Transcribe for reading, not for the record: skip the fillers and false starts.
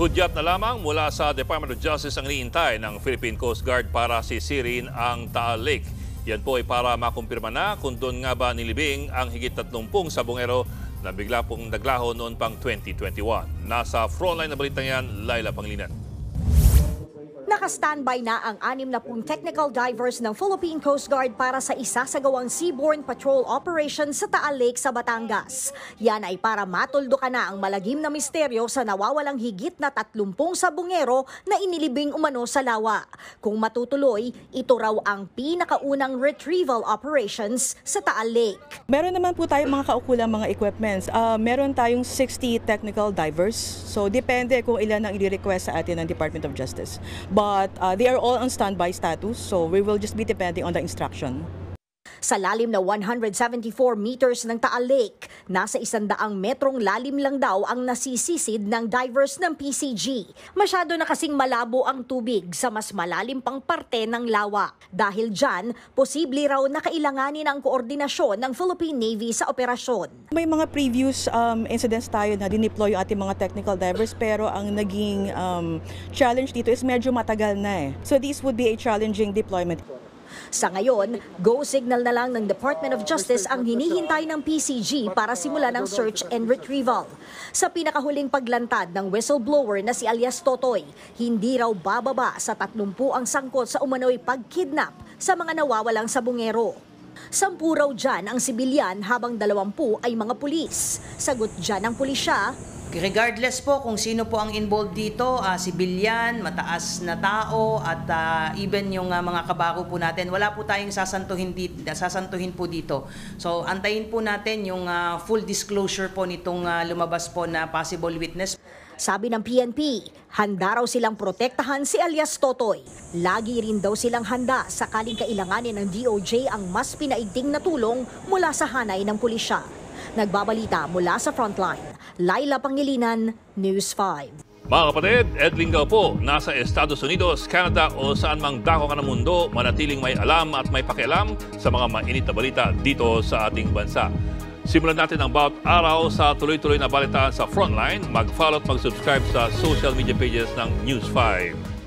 Hudyat na lamang mula sa Department of Justice ang iniintay ng Philippine Coast Guard para sisirin ang Taal Lake. Yan po ay para makumpirma na kung doon nga ba nilibing ang higit 30 sabongero na bigla pong naglaho noon pang 2021. Nasa frontline na balitang yan, Laila Panglinan. Naka-standby na ang 60 technical divers ng Philippine Coast Guard para sa isasagawang seaborne patrol operation sa Taal Lake sa Batangas. Yan ay para matuldukan na ang malagim na misteryo sa nawawalang higit na 30 sabongero na inilibing umano sa lawa. Kung matutuloy, ito raw ang pinakaunang retrieval operations sa Taal Lake. Meron naman po tayong mga kaukulang mga equipments. Meron tayong 60 technical divers. So depende kung ilan ang i-request sa atin ng Department of Justice. But they are all on standby status, so we will just be depending on the instruction. Sa lalim na 174 meters ng Taal Lake, nasa 100 metrong lalim lang daw ang nasisisid ng divers ng PCG. Masyado na kasing malabo ang tubig sa mas malalim pang parte ng lawa. Dahil dyan, posible raw na kailanganin ang koordinasyon ng Philippine Navy sa operasyon. May mga previous incidents tayo na dineploy yung ating mga technical divers, pero ang naging challenge dito is medyo matagal na eh. So this would be a challenging deployment. Sa ngayon, go signal na lang ng Department of Justice ang hinihintay ng PCG para simulan ang search and retrieval. Sa pinakahuling paglantad ng whistleblower na si alias Totoy, hindi raw bababa sa 30 ang sangkot sa umano'y pagkidnap sa mga nawawalang sabongero. 10 raw dyan ang sibilyan habang 20 ay mga pulis. Sagot dyan ng pulisya, regardless po kung sino po ang involved dito, sibilyan, mataas na tao at even yung mga kabako po natin, wala po tayong sasantuhin po dito. So antayin po natin yung full disclosure po nitong lumabas po na possible witness. Sabi ng PNP, handa raw silang protektahan si alias Totoy. Lagi rin daw silang handa sakaling kailanganin ng DOJ ang mas pinaigting na tulong mula sa hanay ng pulisya. Nagbabalita mula sa frontline, Laila Pangilinan, News 5. Mga kapatid, Ed Lingaw po, nasa Estados Unidos, Canada o saan mang dako ka ng mundo, manatiling may alam at may pakialam sa mga mainit na balita dito sa ating bansa. Simulan natin ang bawat araw sa tuloy-tuloy na balitaan sa Frontline. Mag-follow at mag-subscribe sa social media pages ng News 5.